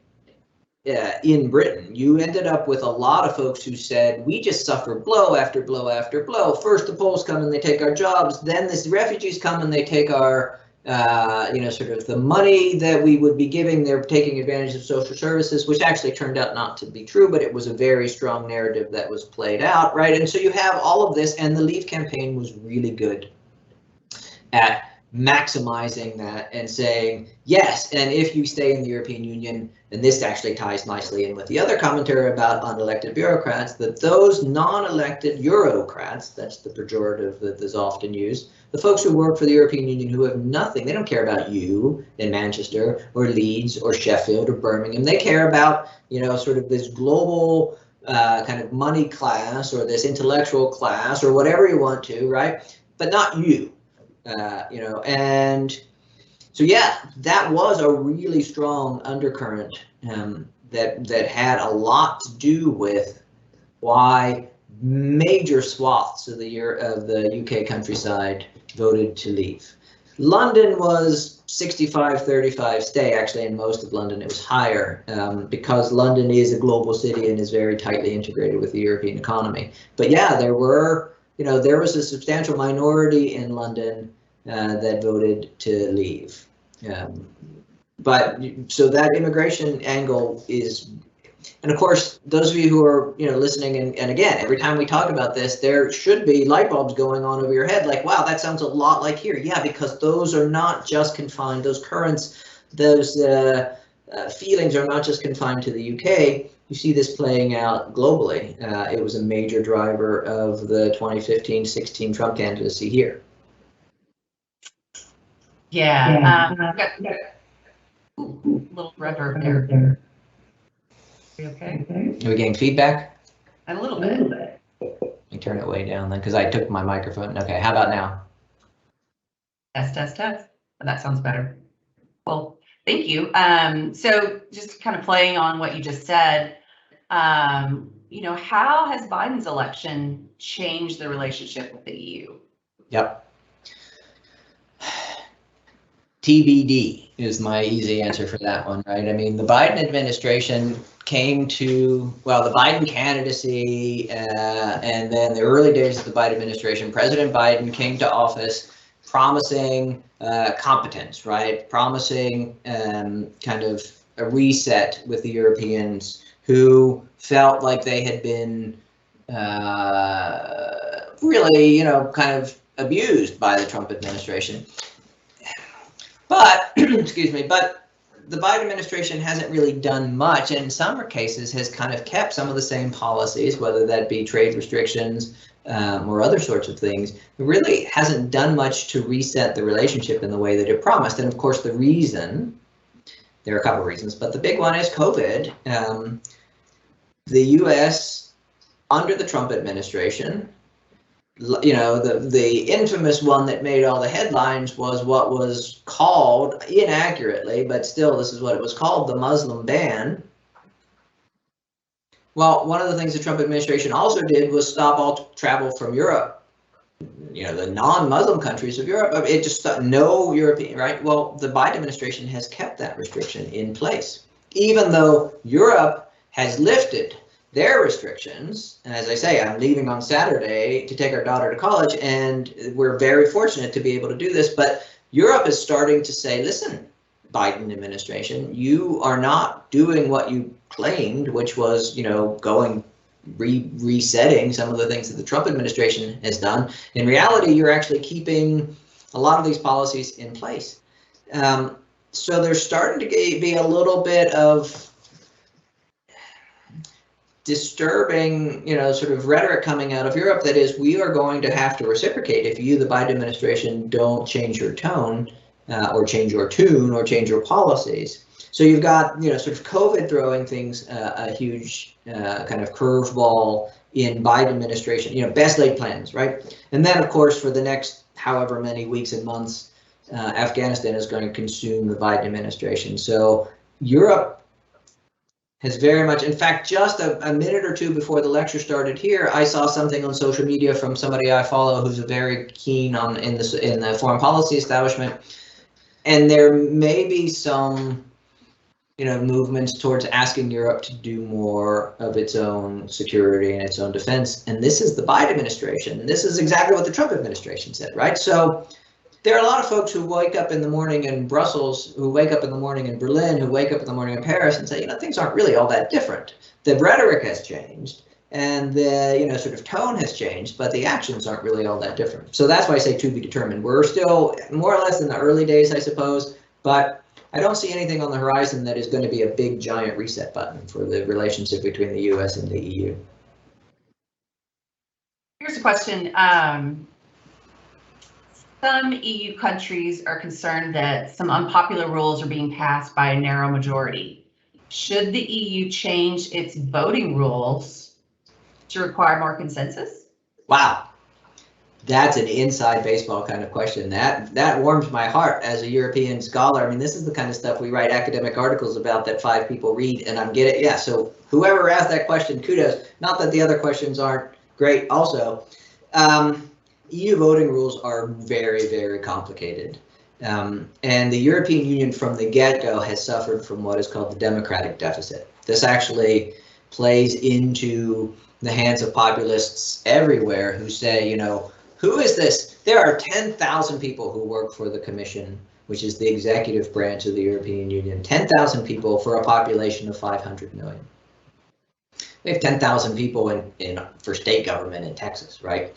C: in Britain, you ended up with a lot of folks who said, we just suffer blow after blow after blow. First, the Poles come and they take our jobs. Then the refugees come and they take our, sort of the money that we would be giving. They're taking advantage of social services, which actually turned out not to be true, but it was a very strong narrative that was played out, right? And so you have all of this, and the Leave campaign was really good at maximizing that and saying, yes, and if you stay in the European Union, and this actually ties nicely in with the other commentary about unelected bureaucrats, that those non-elected Eurocrats, that's the pejorative that is often used, the folks who work for the European Union who have nothing, they don't care about you in Manchester or Leeds or Sheffield or Birmingham. They care about, sort of this global kind of money class or this intellectual class or whatever you want to, right? But not you. And So yeah, that was a really strong undercurrent that had a lot to do with why major swaths of the UK countryside voted to leave. London was 65-35 stay. Actually, in most of London it was higher, because London is a global city and is very tightly integrated with the European economy. But yeah, there was a substantial minority in London that voted to leave. But so that immigration angle is, and of course, those of you who are listening, and again, every time we talk about this, there should be light bulbs going on over your head, like, wow, that sounds a lot like here. Yeah, because those are not just confined, those currents, those feelings are not just confined to the UK. You see this playing out globally. It was a major driver of the 2015-16 Trump candidacy here.
A: Yeah, got a little reverb there. Are you okay?
C: Are we getting feedback?
A: A little bit.
C: Let me turn it way down then, because I took my microphone. Okay, how about now?
A: Test. That sounds better. Well, thank you. So just kind of playing on what you just said, how has Biden's election changed the relationship with the EU?
C: Yep. TBD is my easy answer for that one, right? I mean, the Biden administration came to, well, the Biden candidacy and then the early days of the Biden administration, President Biden came to office promising competence, right? Promising kind of a reset with the Europeans who felt like they had been really, kind of abused by the Trump administration. But, excuse me, but the Biden administration hasn't really done much, and in some cases has kind of kept some of the same policies, whether that be trade restrictions or other sorts of things. It really hasn't done much to reset the relationship in the way that it promised. And of course, the reason, there are a couple of reasons, but the big one is COVID. The US, under the Trump administration, the infamous one that made all the headlines was what was called, inaccurately, but still this is what it was called, the Muslim ban. Well, one of the things the Trump administration also did was stop all travel from Europe, the non-Muslim countries of Europe. It just stopped, no European, right? Well, the Biden administration has kept that restriction in place, even though Europe has lifted their restrictions. And as I say, I'm leaving on Saturday to take our daughter to college, and we're very fortunate to be able to do this. But Europe is starting to say, listen, Biden administration, you are not doing what you claimed, which was, resetting some of the things that the Trump administration has done. In reality, you're actually keeping a lot of these policies in place. So there's starting to be a little bit of disturbing, sort of rhetoric coming out of Europe that is, we are going to have to reciprocate if you, the Biden administration, don't change your tone or change your tune or change your policies. So you've got, sort of COVID throwing things a huge kind of curveball in Biden administration, best laid plans, right? And then, of course, for the next however many weeks and months, Afghanistan is going to consume the Biden administration. So Europe has very much, in fact, just a minute or two before the lecture started here, I saw something on social media from somebody I follow who's very keen in the foreign policy establishment, and there may be some, movements towards asking Europe to do more of its own security and its own defense. And this is the Biden administration, and this is exactly what the Trump administration said, right? So there are a lot of folks who wake up in the morning in Brussels, who wake up in the morning in Berlin, who wake up in the morning in Paris and say, things aren't really all that different. The rhetoric has changed and the, sort of tone has changed, but the actions aren't really all that different. So that's why I say to be determined. We're still more or less in the early days, I suppose, but I don't see anything on the horizon that is going to be a big giant reset button for the relationship between the US and the EU.
A: Here's a question. Some EU countries are concerned that some unpopular rules are being passed by a narrow majority. Should the EU change its voting rules to require more consensus?
C: Wow. That's an inside baseball kind of question. That warms my heart as a European scholar. I mean, this is the kind of stuff we write academic articles about that 5 people read, and I'm getting, yeah, so whoever asked that question, kudos. Not that the other questions aren't great also. EU voting rules are very, very complicated. And the European Union from the get-go has suffered from what is called the democratic deficit. This actually plays into the hands of populists everywhere who say, you know, who is this? There are 10,000 people who work for the Commission, which is the executive branch of the European Union. 10,000 people for a population of 500 million. We have 10,000 people for state government in Texas, right?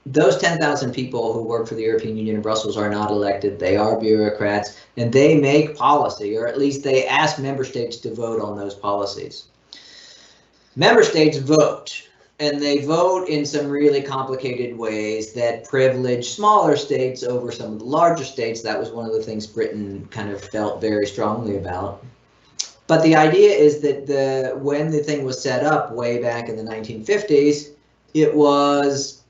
C: Those 10,000 people who work for the European Union in Brussels are not elected. They are bureaucrats, and they make policy, or at least they ask member states to vote on those policies. Member states vote. And they vote in some really complicated ways that privilege smaller states over some of the larger states. That was one of the things Britain kind of felt very strongly about. But the idea is that when the thing was set up way back in the 1950s, it was,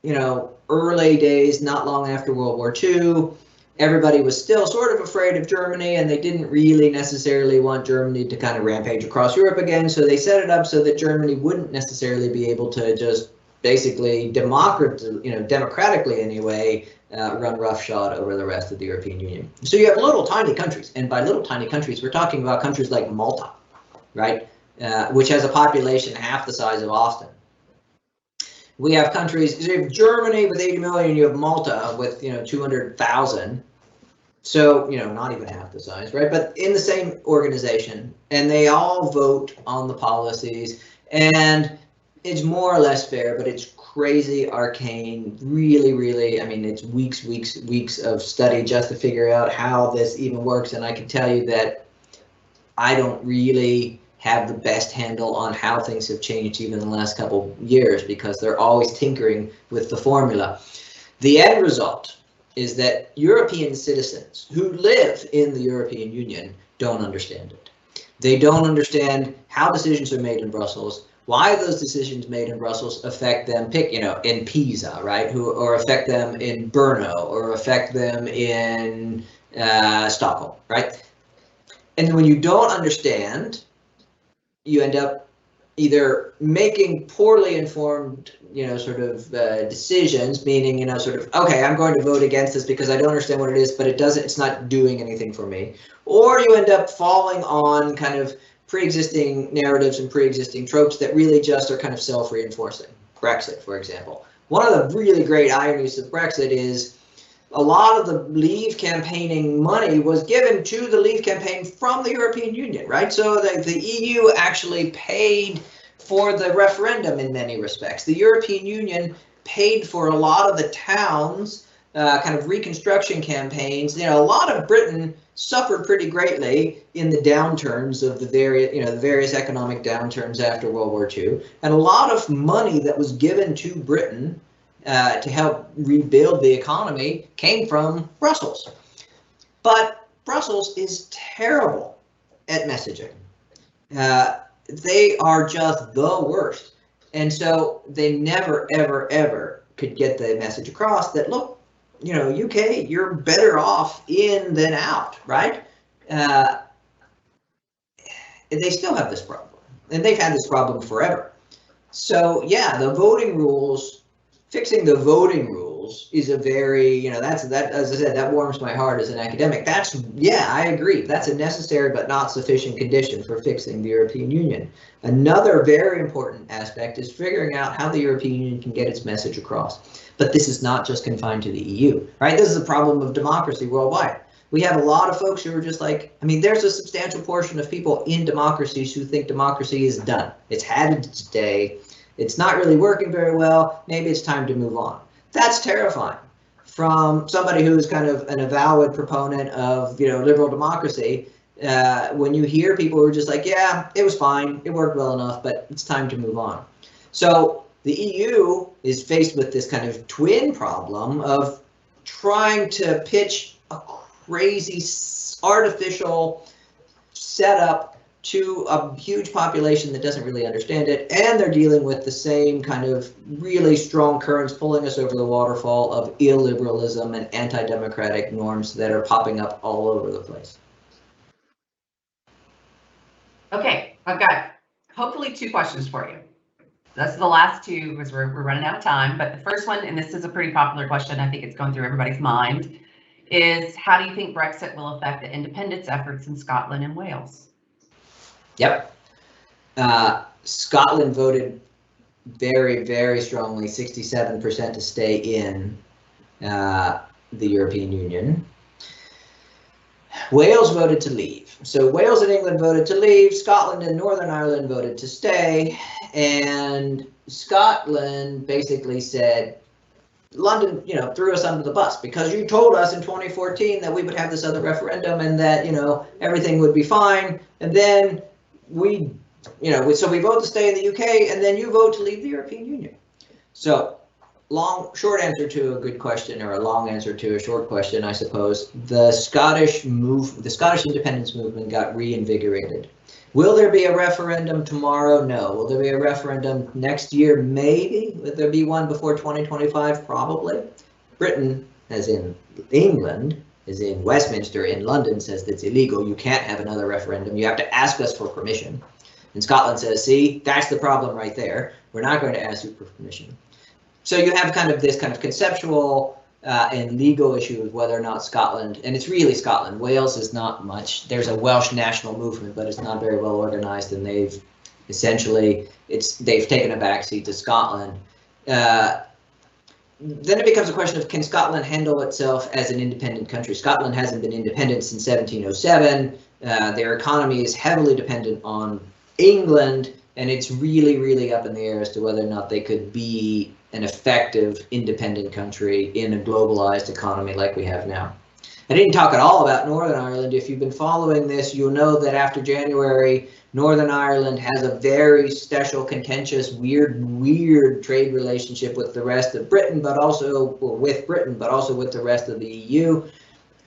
C: you know, early days, not long after World War II. Everybody was still sort of afraid of Germany, and they didn't really necessarily want Germany to kind of rampage across Europe again. So they set it up so that Germany wouldn't necessarily be able to just basically democratically anyway, run roughshod over the rest of the European Union. So you have little tiny countries, and by little tiny countries, we're talking about countries like Malta, right, which has a population half the size of Austin. We have countries, so you have Germany with 80 million, you have Malta with, 200,000. So, not even half the size, right? But in the same organization, and they all vote on the policies, and it's more or less fair, but it's crazy arcane, really, really, I mean, it's weeks of study just to figure out how this even works. And I can tell you that I don't really have the best handle on how things have changed even in the last couple years, because they're always tinkering with the formula. The end result is that European citizens who live in the European Union don't understand it. They don't understand how decisions are made in Brussels, why those decisions made in Brussels affect them, in Pisa, right, or affect them in Brno, or affect them in Stockholm, right? And when you don't understand, you end up either making poorly informed, decisions, meaning, okay, I'm going to vote against this because I don't understand what it is, but it's not doing anything for me. Or you end up falling on kind of pre-existing narratives and pre-existing tropes that really just are kind of self-reinforcing. Brexit, for example. One of the really great ironies of Brexit is a lot of the Leave campaigning money was given to the Leave campaign from the European Union, right? So the EU actually paid for the referendum in many respects. The European Union paid for a lot of the towns' kind of reconstruction campaigns. A lot of Britain suffered pretty greatly in the downturns of the various economic downturns after World War II, and a lot of money that was given to Britain to help rebuild the economy came from Brussels. But Brussels is terrible at messaging. They are just the worst. And so they never, ever, ever could get the message across that, look, UK, you're better off in than out, right? And they still have this problem. And they've had this problem forever. So, yeah, the voting rules, fixing the voting rules is a very, as I said, that warms my heart as an academic. I agree. That's a necessary but not sufficient condition for fixing the European Union. Another very important aspect is figuring out how the European Union can get its message across. But this is not just confined to the EU, right? This is a problem of democracy worldwide. We have a lot of folks who are just like, there's a substantial portion of people in democracies who think democracy is done. It's had its day. It's not really working very well. Maybe it's time to move on. That's terrifying. From somebody who's kind of an avowed proponent of, liberal democracy, when you hear people who are just like, yeah, it was fine, it worked well enough, but it's time to move on. So the EU is faced with this kind of twin problem of trying to pitch a crazy artificial setup to a huge population that doesn't really understand it, and they're dealing with the same kind of really strong currents pulling us over the waterfall of illiberalism and anti-democratic norms that are popping up all over the place.
A: Okay, I've got hopefully 2 questions for you. That's the last 2 because we're running out of time. But the first one, and this is a pretty popular question, I think it's going through everybody's mind, is how do you think Brexit will affect the independence efforts in Scotland and Wales?
C: Yep. Scotland voted very, very strongly, 67% to stay in the European Union. Wales voted to leave. So Wales and England voted to leave, Scotland and Northern Ireland voted to stay, and Scotland basically said, London, threw us under the bus because you told us in 2014 that we would have this other referendum and that, everything would be fine. And then so we vote to stay in the UK and then you vote to leave the European Union. So short answer to a good question, or a long answer to a short question, I suppose. The Scottish independence movement got reinvigorated. Will there be a referendum tomorrow? No. Will there be a referendum next year? Maybe. Will there be one before 2025? Probably. Britain, as in England, as in Westminster, in London, says that's illegal. You can't have another referendum. You have to ask us for permission. And Scotland says, see, that's the problem right there. We're not going to ask you for permission. So you have this kind of conceptual and legal issue of whether or not Scotland, and it's really Scotland. Wales is not much. There's a Welsh national movement, but it's not very well organized, and they've essentially they've taken a backseat to Scotland. Then it becomes a question of, can Scotland handle itself as an independent country? Scotland hasn't been independent since 1707. Their economy is heavily dependent on England, and it's really, really up in the air as to whether or not they could be an effective independent country in a globalized economy like we have now. I didn't talk at all about Northern Ireland. If you've been following this, you'll know that after January, Northern Ireland has a very special, contentious, weird trade relationship with the rest of Britain, but also with the rest of the EU.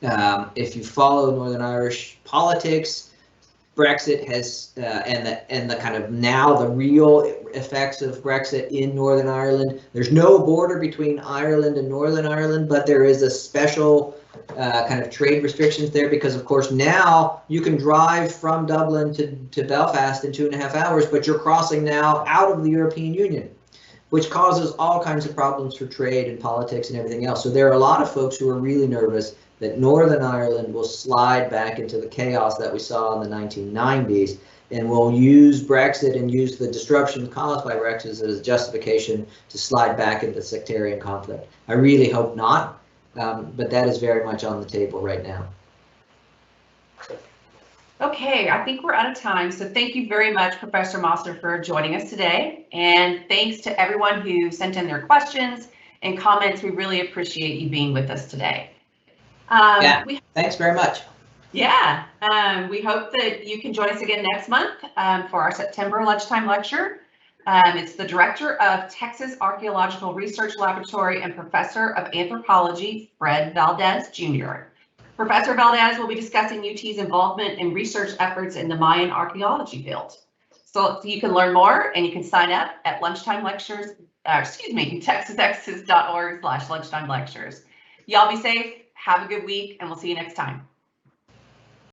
C: If you follow Northern Irish politics, Brexit has, and the kind of now the real effects of Brexit in Northern Ireland. There's no border between Ireland and Northern Ireland, but there is a special kind of trade restrictions there because, of course, now you can drive from Dublin to Belfast in 2.5 hours, but you're crossing now out of the European Union, which causes all kinds of problems for trade and politics and everything else. So there are a lot of folks who are really nervous that Northern Ireland will slide back into the chaos that we saw in the 1990s, and will use Brexit and use the disruption caused by Brexit as a justification to slide back into sectarian conflict. I really hope not, but that is very much on the table right now.
A: Okay, I think we're out of time. So thank you very much, Professor Mosser, for joining us today. And thanks to everyone who sent in their questions and comments. We really appreciate you being with us today.
C: Thanks very much.
A: Yeah, we hope that you can join us again next month for our September lunchtime lecture. It's the Director of Texas Archaeological Research Laboratory and Professor of Anthropology, Fred Valdez, Jr. Professor Valdez will be discussing UT's involvement in research efforts in the Mayan archaeology field. So you can learn more and you can sign up at texasexes.org/lunchtime lectures. Y'all be safe. Have a good week, and we'll see you next time.